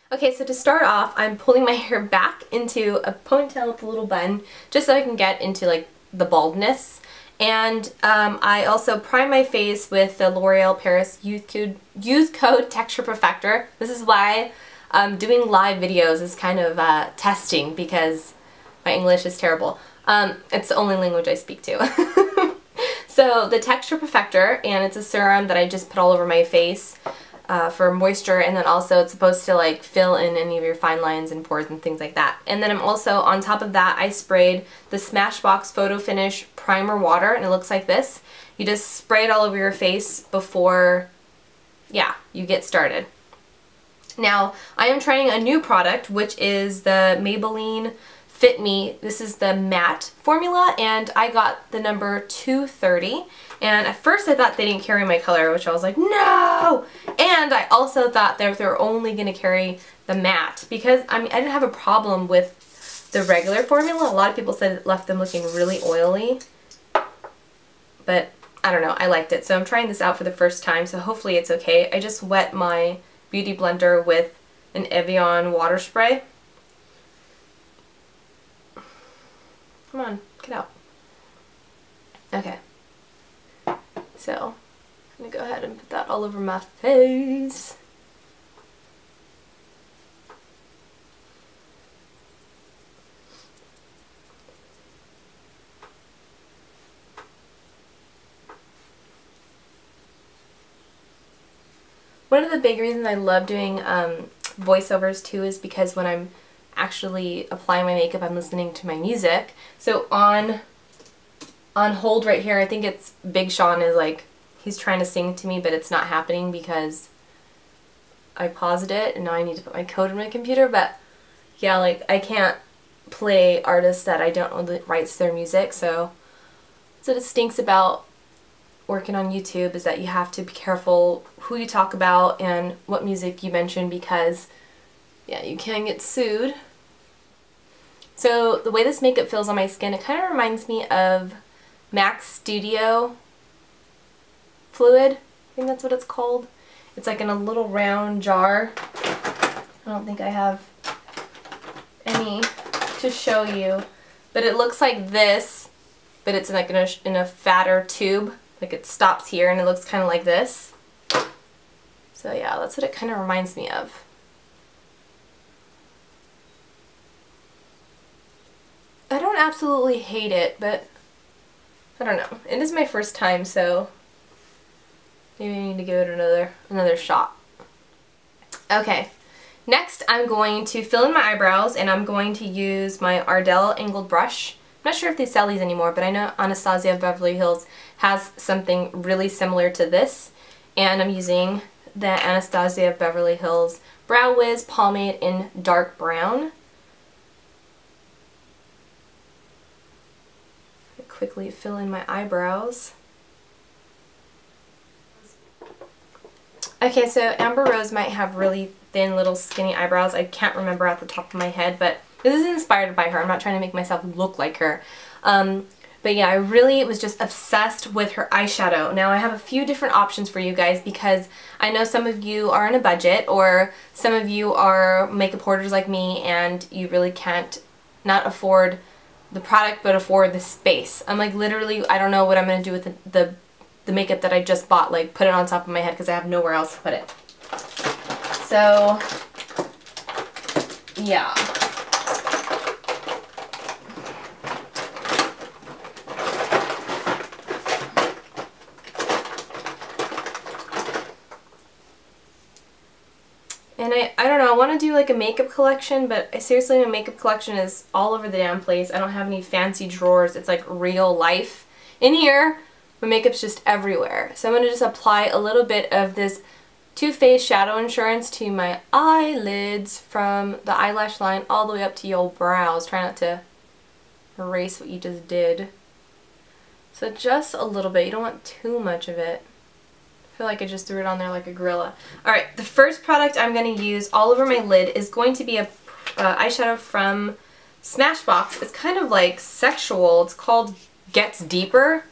Okay, so to start off, I'm pulling my hair back into a ponytail with a little bun, just so I can get into like the baldness. And I also prime my face with the L'Oreal Paris Youth Code Texture Perfector. This is why doing live videos is kind of testing, because my English is terrible. It's the only language I speak to. So the Texture Perfector, and it's a serum that I just put all over my face for moisture, and then also it's supposed to like fill in any of your fine lines and pores and things like that. And then I'm also, on top of that, I sprayed the SMASHBOX Photo Finish Primer Water, and it looks like this. You just spray it all over your face before, yeah, you get started. Now, I am trying a new product, which is the Maybelline Fit Me. This is the matte formula, and I got the number 230. And at first I thought they didn't carry my color, which I was like, no! And I also thought that they're only going to carry the matte, because I mean, I didn't have a problem with the regular formula. A lot of people said it left them looking really oily, but I don't know, I liked it. So I'm trying this out for the first time, so hopefully it's okay. I just wet my beauty blender with an Evian water spray. Come on, get out. Okay. So, I'm going to go ahead and put that all over my face. One of the big reasons I love doing voiceovers too is because when I'm actually applying my makeup, I'm listening to my music. So on hold right here, I think it's Big Sean is like, he's trying to sing to me, but it's not happening because I paused it and now I need to put my code in my computer. But yeah, like I can't play artists that I don't know the rights to their music, so that's what it stinks about working on YouTube, is that you have to be careful who you talk about and what music you mention, because yeah, you can get sued. So the way this makeup feels on my skin, it kind of reminds me of MAC Studio fluid. I think that's what it's called. It's like in a little round jar. I don't think I have any to show you, but it looks like this, but it's like in a fatter tube. Like it stops here and it looks kind of like this. So yeah, that's what it kind of reminds me of. I don't absolutely hate it, but I don't know. It is my first time, so maybe I need to give it another shot. Okay, next I'm going to fill in my eyebrows, and I'm going to use my Ardell angled brush. I'm not sure if they sell these anymore, but I know Anastasia of Beverly Hills has something really similar to this, and I'm using the Anastasia of Beverly Hills Brow Wiz Pomade in dark brown. Quickly fill in my eyebrows. Okay, so Amber Rose might have really thin little skinny eyebrows. I can't remember at the top of my head, but this is inspired by her. I'm not trying to make myself look like her. But yeah, I really was just obsessed with her eyeshadow. Now I have a few different options for you guys, because I know some of you are on a budget, or some of you are makeup hoarders like me and you really can't not afford the product but afford the space. I'm like, literally, I don't know what I'm going to do with the makeup that I just bought, like put it on top of my head, because I have nowhere else to put it. So yeah. And I don't know, I want to do like a makeup collection, but seriously, my makeup collection is all over the damn place. I don't have any fancy drawers. It's like real life in here. My makeup's just everywhere. So I'm going to just apply a little bit of this Too Faced Shadow Insurance to my eyelids, from the eyelash line all the way up to your brows. Try not to erase what you just did. So just a little bit. You don't want too much of it. I feel like I just threw it on there like a gorilla. Alright, the first product I'm going to use all over my lid is going to be a eyeshadow from SMASHBOX. It's kind of like sexual. It's called Gets Deeper,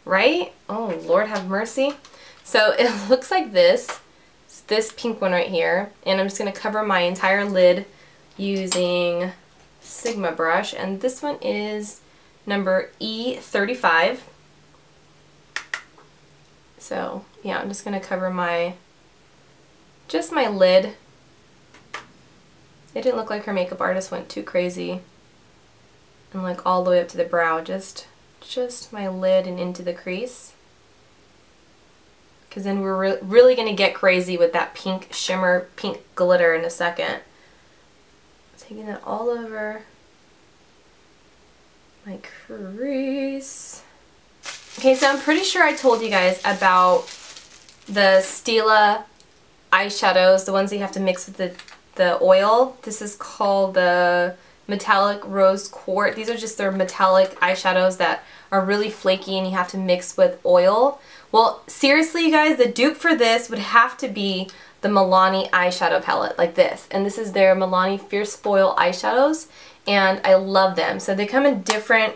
right? Oh, Lord have mercy. So it looks like this. It's this pink one right here, and I'm just going to cover my entire lid using Sigma brush, and this one is number E35. So yeah, I'm just going to cover just my lid. It didn't look like her makeup artist went too crazy and like all the way up to the brow, just my lid and into the crease. Because then we're really going to get crazy with that pink shimmer, pink glitter in a second. Taking that all over my crease. Okay, so I'm pretty sure I told you guys about the Stila eyeshadows, the ones that you have to mix with the oil. This is called the Metallic Rose Quartz. These are just their metallic eyeshadows that are really flaky and you have to mix with oil. Well, seriously, you guys, the dupe for this would have to be the Milani eyeshadow palette, like this. And this is their Milani Fierce Foil eyeshadows, and I love them. So they come in different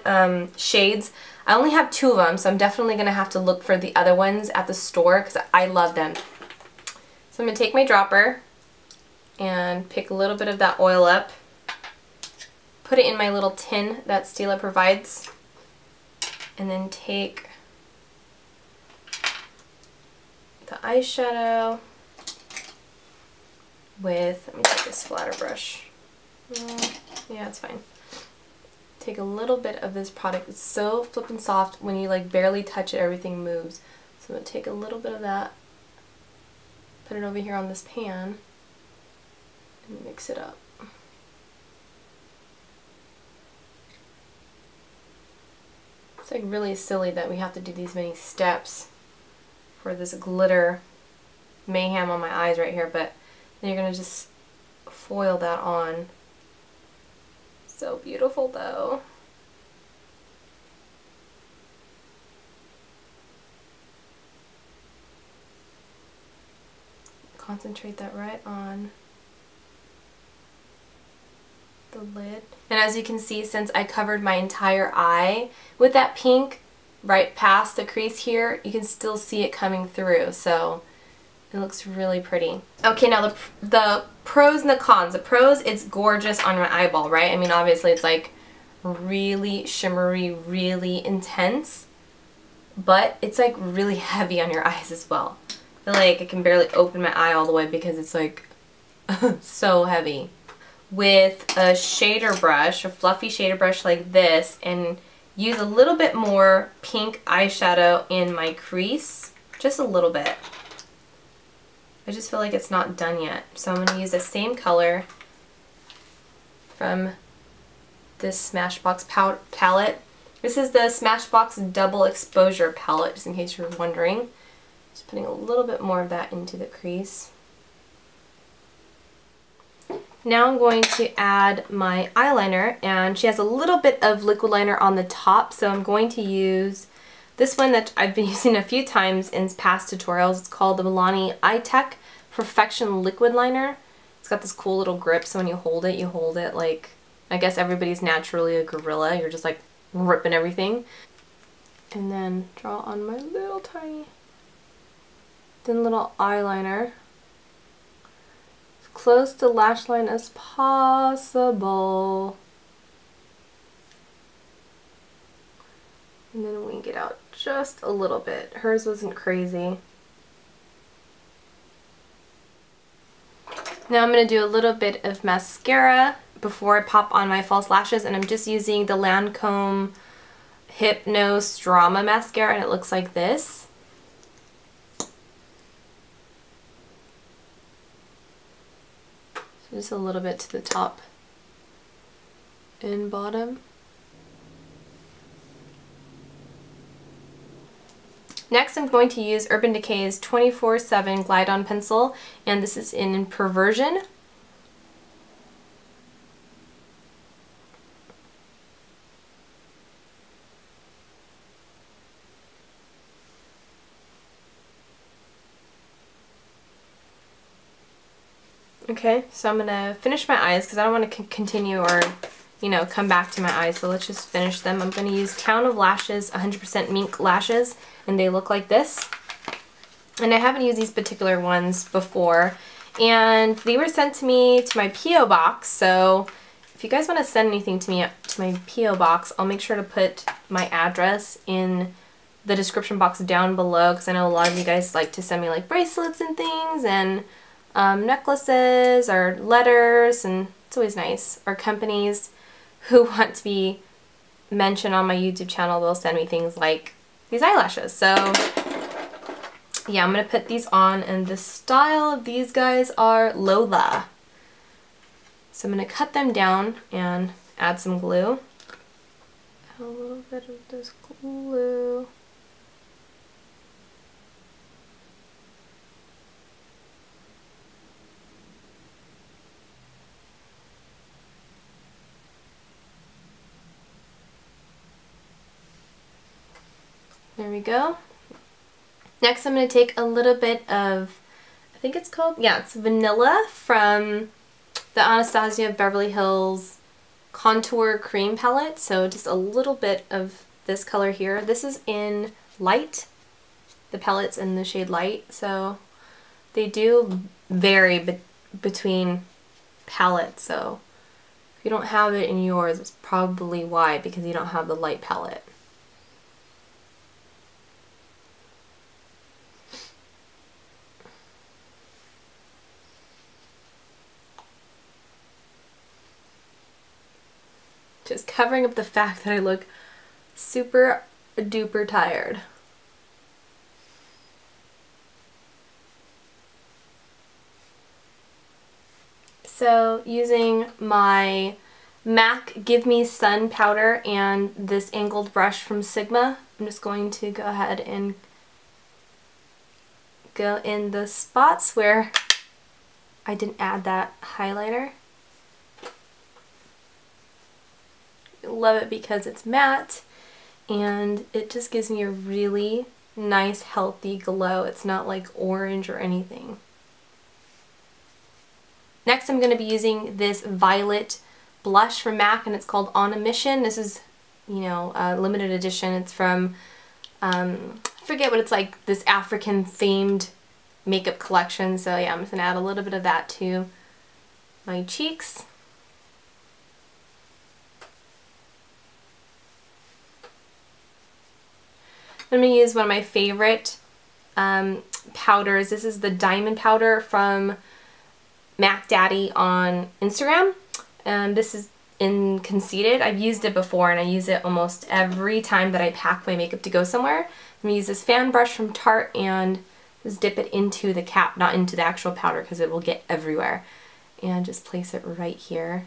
shades. I only have 2 of them, so I'm definitely going to have to look for the other ones at the store because I love them. So I'm going to take my dropper and pick a little bit of that oil up, put it in my little tin that Stila provides, and then take the eyeshadow with, let me take this splatter brush. Yeah, it's fine. Take a little bit of this product. It's so flippin' soft. When you like barely touch it, everything moves. So I'm going to take a little bit of that, put it over here on this pan, and mix it up. It's like really silly that we have to do these many steps for this glitter mayhem on my eyes right here, but then you're going to just foil that on. So beautiful though. Concentrate that right on the lid. And as you can see, since I covered my entire eye with that pink right past the crease here, you can still see it coming through, so it looks really pretty. Okay, now the pros and the cons. The pros, it's gorgeous on my eyeball, right? I mean, obviously it's like really shimmery, really intense, but it's like really heavy on your eyes as well. I feel like I can barely open my eye all the way because it's like so heavy. With a shader brush, a fluffy shader brush like this, and use a little bit more pink eyeshadow in my crease, just a little bit. I just feel like it's not done yet. So I'm going to use the same color from this SMASHBOX palette. This is the SMASHBOX Double Exposure palette, just in case you're wondering. Just putting a little bit more of that into the crease. Now I'm going to add my eyeliner, and she has a little bit of liquid liner on the top, so I'm going to use this one that I've been using a few times in past tutorials. It's called the Milani Eye-Tech Perfection Liquid Liner. It's got this cool little grip, so when you hold it like, I guess everybody's naturally a gorilla. You're just like ripping everything. And then draw on my little tiny thin little eyeliner. Close to lash line as possible. And then wing it out just a little bit. Hers wasn't crazy. Now I'm going to do a little bit of mascara before I pop on my false lashes, and I'm just using the LANCOME HYPNOSE Drama Mascara, and it looks like this. So just a little bit to the top and bottom. Next, I'm going to use Urban Decay's 24/7 Glide On Pencil, and this is in Perversion. Okay, so I'm going to finish my eyes because I don't want to continue or, you know, come back to my eyes, so let's just finish them. I'm going to use Town of Lashes 100% Mink Lashes, and they look like this. And I haven't used these particular ones before. And they were sent to me to my P.O. box, so if you guys want to send anything to me to my P.O. box, I'll make sure to put my address in the description box down below, because I know a lot of you guys like to send me like bracelets and things, and necklaces or letters, and it's always nice. Or companies who want to be mentioned on my YouTube channel will send me things like these eyelashes. So yeah, I'm going to put these on, and the style of these guys are LOLA. So I'm going to cut them down and add some glue. Add a little bit of this glue. There we go. Next I'm going to take a little bit of, I think it's called, yeah, it's Vanilla from the Anastasia Beverly Hills Contour Cream Palette. So just a little bit of this color here. This is in Light. The palette's in the shade Light. So they do vary between palettes. So if you don't have it in yours, it's probably why, because you don't have the Light palette. Just covering up the fact that I look super duper tired. So using my MAC Give Me Sun powder and this angled brush from Sigma, I'm just going to go ahead and go in the spots where I didn't add that highlighter. Love it because it's matte and it just gives me a really nice healthy glow. It's not like orange or anything. Next I'm going to be using this violet blush from MAC, and it's called On a Mission. This is, you know, a limited edition. It's from, I forget what it's like, this African themed makeup collection. So yeah, I'm just going to add a little bit of that to my cheeks. I'm going to use one of my favorite powders. This is the Diamond Powder from Mac Daddy on Instagram. This is in Conceited. I've used it before, and I use it almost every time that I pack my makeup to go somewhere. I'm going to use this fan brush from Tarte and just dip it into the cap, not into the actual powder because it will get everywhere. And just place it right here.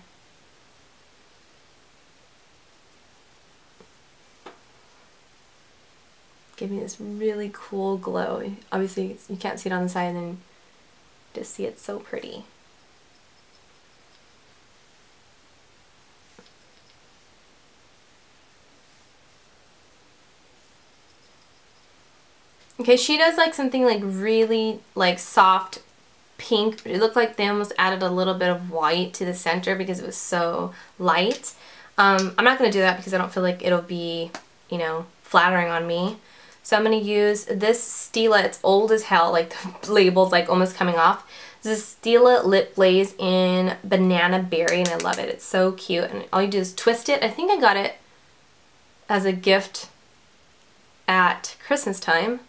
Give me this really cool glow. Obviously you can't see it on the side, and then just see it so pretty. Okay, she does like something like really like soft pink. It looked like they almost added a little bit of white to the center because it was so light. I'm not going to do that because I don't feel like it'll be, you know, flattering on me. So I'm going to use this Stila. It's old as hell, like the label's like almost coming off. This is Stila Lip Glaze in Banana Berry, and I love it. It's so cute, and all you do is twist it. I think I got it as a gift at Christmas time.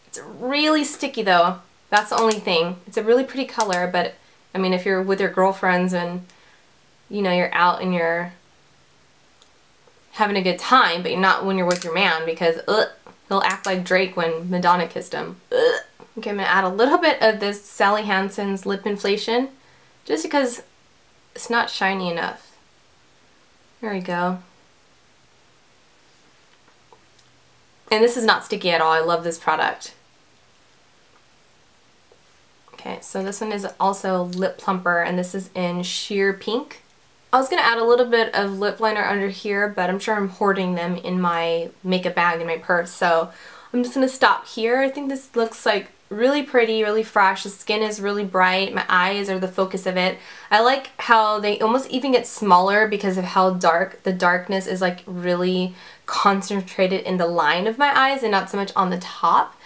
It's really sticky though. That's the only thing. It's a really pretty color, but I mean, if you're with your girlfriends and, you know, you're out and you're having a good time, but not when you're with your man, because he'll act like Drake when Madonna kissed him. Okay, I'm going to add a little bit of this Sally Hansen's Lip Inflation, just because it's not shiny enough. There we go. And this is not sticky at all. I love this product. Okay, so this one is also Lip Plumper, and this is in Sheer Pink. I was going to add a little bit of lip liner under here, but I'm sure I'm hoarding them in my makeup bag in my purse, so I'm just going to stop here. I think this looks like really pretty, really fresh. The skin is really bright. My eyes are the focus of it. I like how they almost even get smaller because of how dark. The darkness is like really concentrated in the line of my eyes and not so much on the top.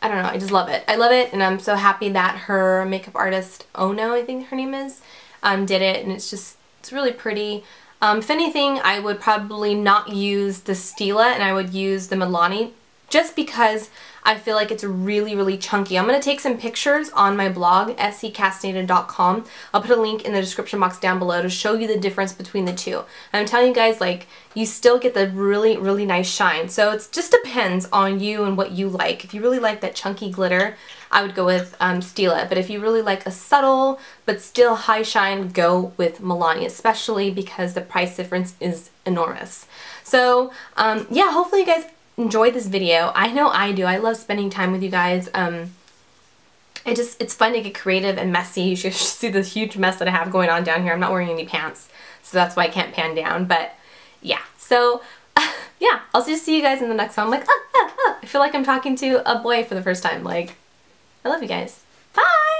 I don't know, I just love it. I love it, and I'm so happy that her makeup artist, Ono, I think her name is, did it, and it's really pretty. If anything, I would probably not use the Stila, and I would use the Milani, just because I feel like it's really, really chunky. I'm going to take some pictures on my blog, scastinated.com. I'll put a link in the description box down below to show you the difference between the two. And I'm telling you guys, like, you still get the really, really nice shine. So it just depends on you and what you like. If you really like that chunky glitter, I would go with Stila. But if you really like a subtle but still high shine, go with Milani, especially because the price difference is enormous. So yeah, hopefully you guys enjoyed this video. I know I do. I love spending time with you guys. It's fun to get creative and messy. You should see the huge mess that I have going on down here. I'm not wearing any pants, so that's why I can't pan down. But yeah, so yeah, I'll just see you guys in the next one. I'm like, I feel like I'm talking to a boy for the first time. Like, I love you guys. Bye!